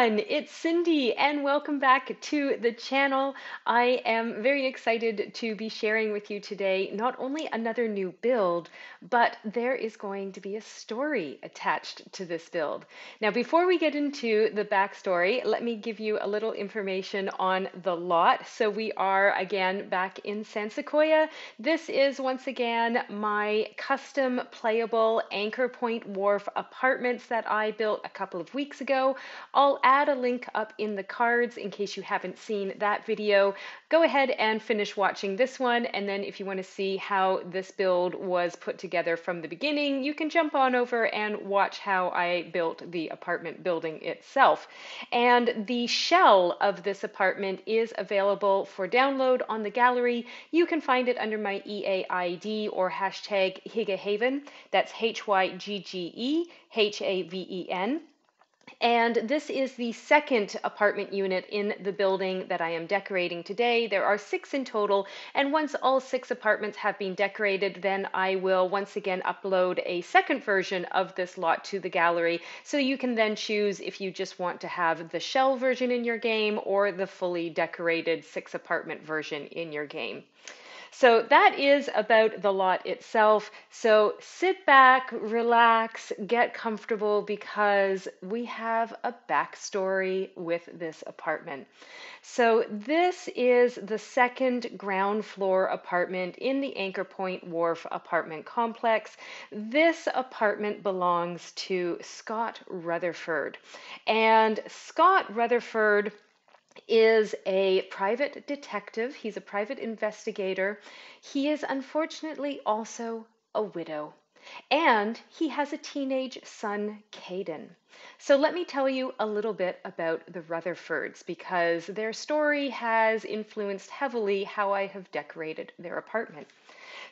everyone, it's Cindy and welcome back to the channel. I am very excited to be sharing with you today not only another new build, but there is going to be a story attached to this build. Now, before we get into the backstory, let me give you a little information on the lot. So we are again back in San Sequoia. This is once again my custom playable Anchor Point Wharf apartments that I built a couple of weeks ago. I'll add a link up in the cards in case you haven't seen that video. Go ahead and finish watching this one, and then if you want to see how this build was put together from the beginning, you can jump on over and watch how I built the apartment building itself. And the shell of this apartment is available for download on the gallery. You can find it under my EAID or hashtag Hygge. That's HYGGEHAVEN. And this is the second apartment unit in the building that I am decorating today. There are 6 in total, and once all 6 apartments have been decorated, then I will once again upload a second version of this lot to the gallery, so you can then choose if you just want to have the shell version in your game or the fully decorated 6 apartment version in your game. So that is about the lot itself. So sit back, relax, get comfortable because we have a backstory with this apartment. So this is the second ground floor apartment in the Anchor Point Wharf apartment complex. This apartment belongs to Scott Rutherford. And Scott Rutherford is a private detective. He's a private investigator. He is unfortunately also a widow. And he has a teenage son, Caden. So let me tell you a little bit about the Rutherfords because their story has influenced heavily how I have decorated their apartment.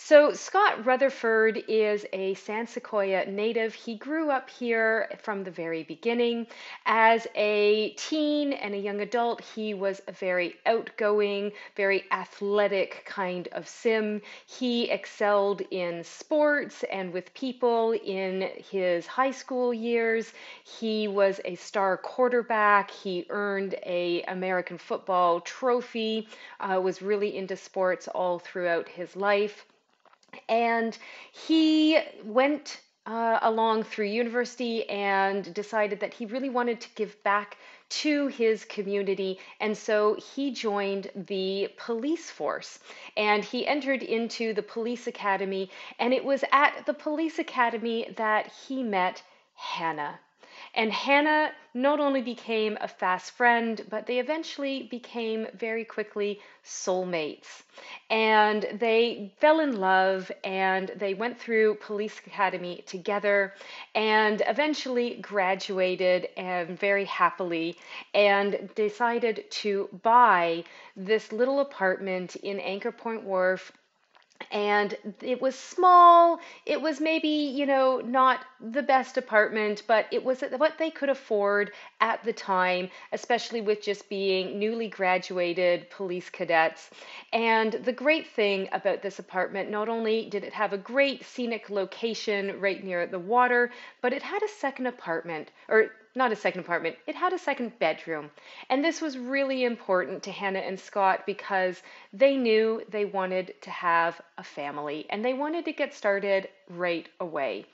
So Scott Rutherford is a San Sequoia native. He grew up here from the very beginning. As a teen and a young adult, he was a very outgoing, very athletic kind of sim. He excelled in sports and with people in his high school years. He was a star quarterback. He earned an American football trophy, was really into sports all throughout his life. And he went along through university and decided that he really wanted to give back to his community. And so he joined the police force and he entered into the police academy. And it was at the police academy that he met Hannah. And Hannah not only became a fast friend, but they eventually became very quickly soulmates. And they fell in love and they went through police academy together and eventually graduated and very happily and decided to buy this little apartment in Anchor Point Wharf. And it was small. It was maybe, not the best apartment, but it was what they could afford at the time, especially with just being newly graduated police cadets. And the great thing about this apartment, not only did it have a great scenic location right near the water, but it had a second apartment, or not a second apartment, it had a second bedroom. And this was really important to Hannah and Scott because they knew they wanted to have a family and they wanted to get started right away.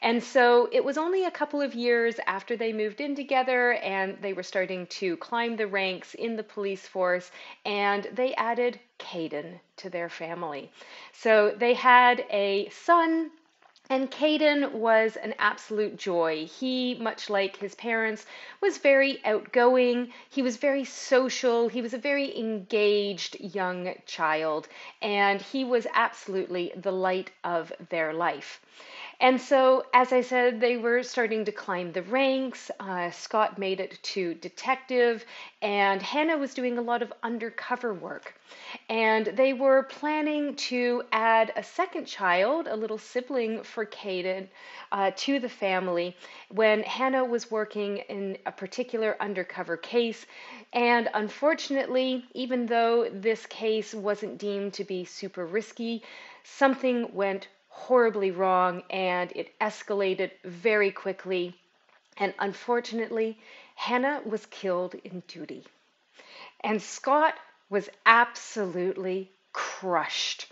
And so it was only a couple of years after they moved in together and they were starting to climb the ranks in the police force, and they added Caden to their family. So they had a son. And Caden was an absolute joy. He, much like his parents, was very outgoing. He was very social. He was a very engaged young child. And he was absolutely the light of their life. And so, as I said, they were starting to climb the ranks. Scott made it to detective, and Hannah was doing a lot of undercover work. And they were planning to add a second child, a little sibling for Caden, to the family when Hannah was working in a particular undercover case. And unfortunately, even though this case wasn't deemed to be super risky, something went horribly wrong and it escalated very quickly. And unfortunately, Hannah was killed in duty. And Scott was absolutely crushed.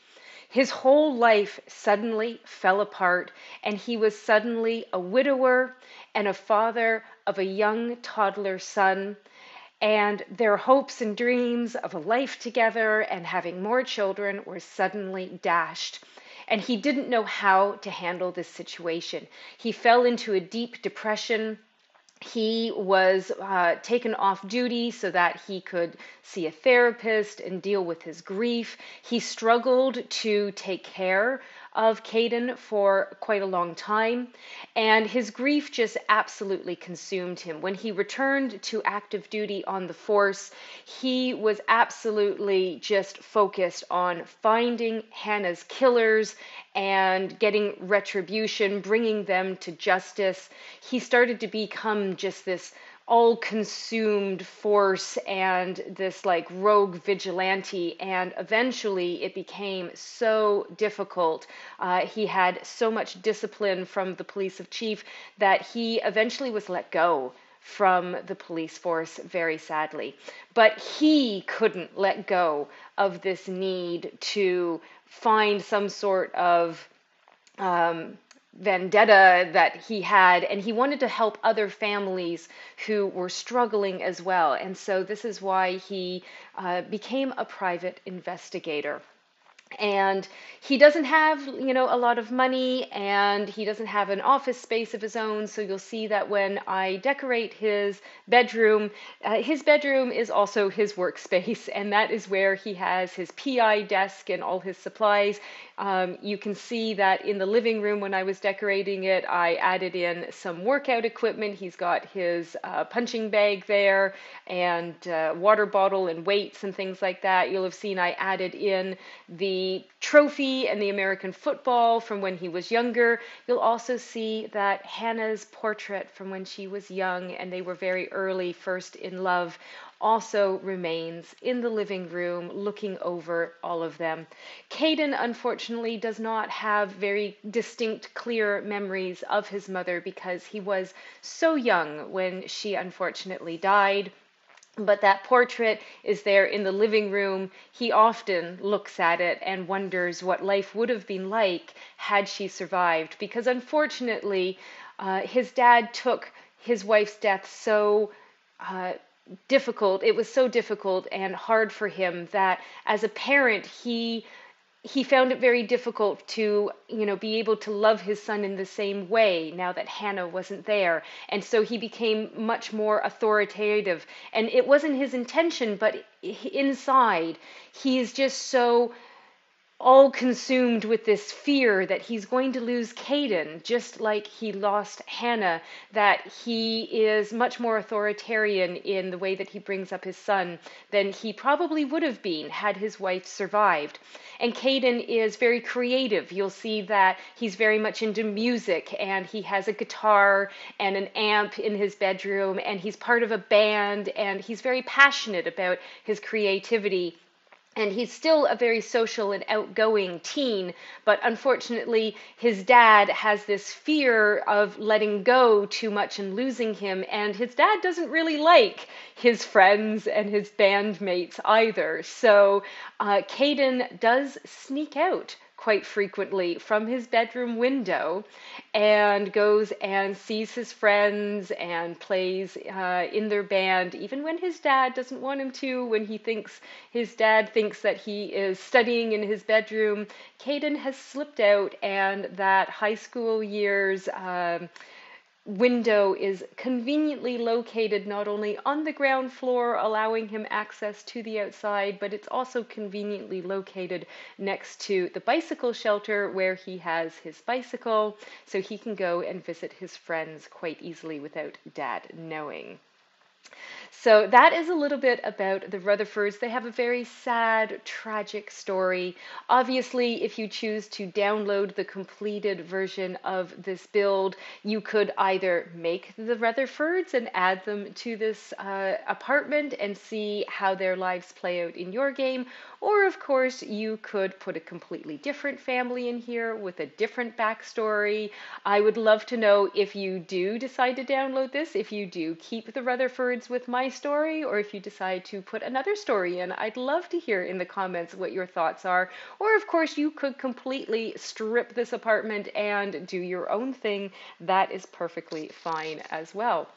His whole life suddenly fell apart, and he was suddenly a widower and a father of a young toddler son. And their hopes and dreams of a life together and having more children were suddenly dashed. And he didn't know how to handle this situation. He fell into a deep depression. He was taken off duty so that he could see a therapist and deal with his grief. He struggled to take care of Caden for quite a long time, and his grief just absolutely consumed him. When he returned to active duty on the force, he was absolutely just focused on finding Hannah's killers and getting retribution, bringing them to justice. He started to become just this all-consumed force and this like rogue vigilante, and eventually it became so difficult. He had so much discipline from the police chief that he eventually was let go from the police force, very sadly. But he couldn't let go of this need to find some sort of vendetta that he had, and he wanted to help other families who were struggling as well. And so this is why he became a private investigator. And he doesn't have, a lot of money, and he doesn't have an office space of his own. So you'll see that when I decorate his bedroom is also his workspace, and that is where he has his PI desk and all his supplies. You can see that in the living room when I was decorating it, I added in some workout equipment. He's got his punching bag there and water bottle and weights and things like that. You'll have seen I added in the trophy and the American football from when he was younger. You'll also see that Hannah's portrait from when she was young and they were very early, first in love, also remains in the living room looking over all of them. Caden, unfortunately, does not have very distinct, clear memories of his mother because he was so young when she unfortunately died. But that portrait is there in the living room. He often looks at it and wonders what life would have been like had she survived, because unfortunately, his dad took his wife's death so difficult. It was so difficult and hard for him that as a parent, he found it very difficult to, be able to love his son in the same way now that Hannah wasn't there. And so he became much more authoritative. And it wasn't his intention, but inside, he is just so all consumed with this fear that he's going to lose Caden, just like he lost Hannah, that he is much more authoritarian in the way that he brings up his son than he probably would have been had his wife survived. And Caden is very creative. You'll see that he's very much into music, and he has a guitar and an amp in his bedroom, and he's part of a band, and he's very passionate about his creativity. And he's still a very social and outgoing teen, but unfortunately, his dad has this fear of letting go too much and losing him, and his dad doesn't really like his friends and his bandmates either. So Caden does sneak out quite frequently from his bedroom window and goes and sees his friends and plays in their band, even when his dad doesn't want him to, when his dad thinks that he is studying in his bedroom. Caden has slipped out, and that high school years window is conveniently located not only on the ground floor, allowing him access to the outside, but it's also conveniently located next to the bicycle shelter where he has his bicycle, so he can go and visit his friends quite easily without Dad knowing. So that is a little bit about the Rutherfords. They have a very sad, tragic story. Obviously, if you choose to download the completed version of this build, you could either make the Rutherfords and add them to this apartment and see how their lives play out in your game, or of course, you could put a completely different family in here with a different backstory. I would love to know if you do decide to download this, if you do keep the Rutherfords with my story, or if you decide to put another story in. I'd love to hear in the comments what your thoughts are. Or, of course, you could completely strip this apartment and do your own thing. That is perfectly fine as well.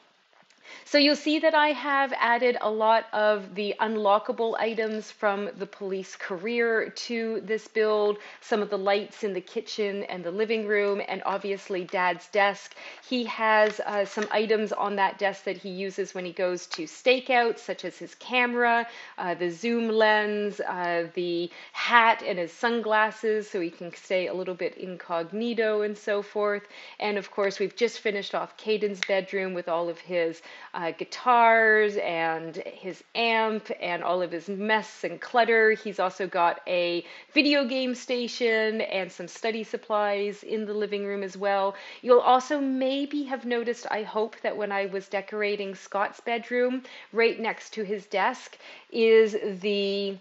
So you'll see that I have added a lot of the unlockable items from the police career to this build, some of the lights in the kitchen and the living room, and obviously Dad's desk. He has some items on that desk that he uses when he goes to stakeouts, such as his camera, the zoom lens, the hat and his sunglasses so he can stay a little bit incognito and so forth. And of course, we've just finished off Caden's bedroom with all of his guitars and his amp and all of his mess and clutter. He's also got a video game station and some study supplies in the living room as well. You'll also maybe have noticed, I hope, that when I was decorating Scott's bedroom, right next to his desk is the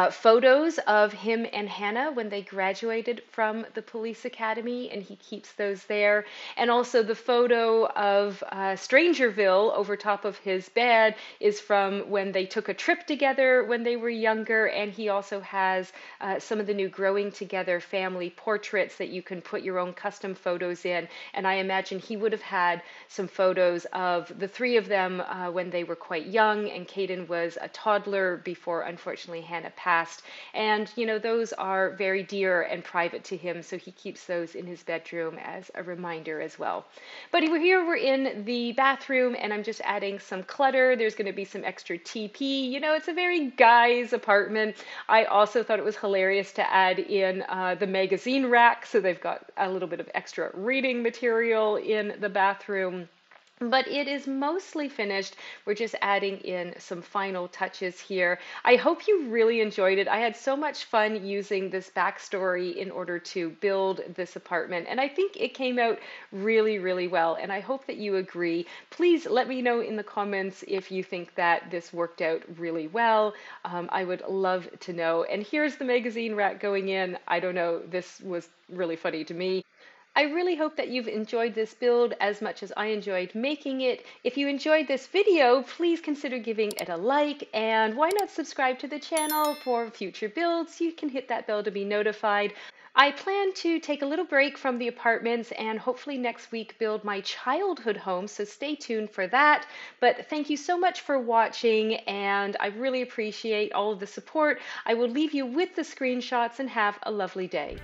photos of him and Hannah when they graduated from the police academy, and he keeps those there. And also the photo of Strangerville over top of his bed is from when they took a trip together when they were younger, and he also has some of the new Growing Together family portraits that you can put your own custom photos in. And I imagine he would have had some photos of the three of them when they were quite young, and Caden was a toddler before, unfortunately, Hannah passed. And, you know, those are very dear and private to him, so he keeps those in his bedroom as a reminder as well. But here we're in the bathroom, and I'm just adding some clutter. There's going to be some extra TP. You know, it's a very guy's apartment. I also thought it was hilarious to add in the magazine rack, so they've got a little bit of extra reading material in the bathroom. But it is mostly finished. We're just adding in some final touches here. I hope you really enjoyed it. I had so much fun using this backstory in order to build this apartment, and I think it came out really, really well, and I hope that you agree. Please let me know in the comments if you think that this worked out really well. I would love to know. And here's the magazine rack going in. I don't know, this was really funny to me. I really hope that you've enjoyed this build as much as I enjoyed making it. If you enjoyed this video, please consider giving it a like, and why not subscribe to the channel for future builds? You can hit that bell to be notified. I plan to take a little break from the apartments and hopefully next week build my childhood home, so stay tuned for that. But thank you so much for watching, and I really appreciate all of the support. I will leave you with the screenshots and have a lovely day.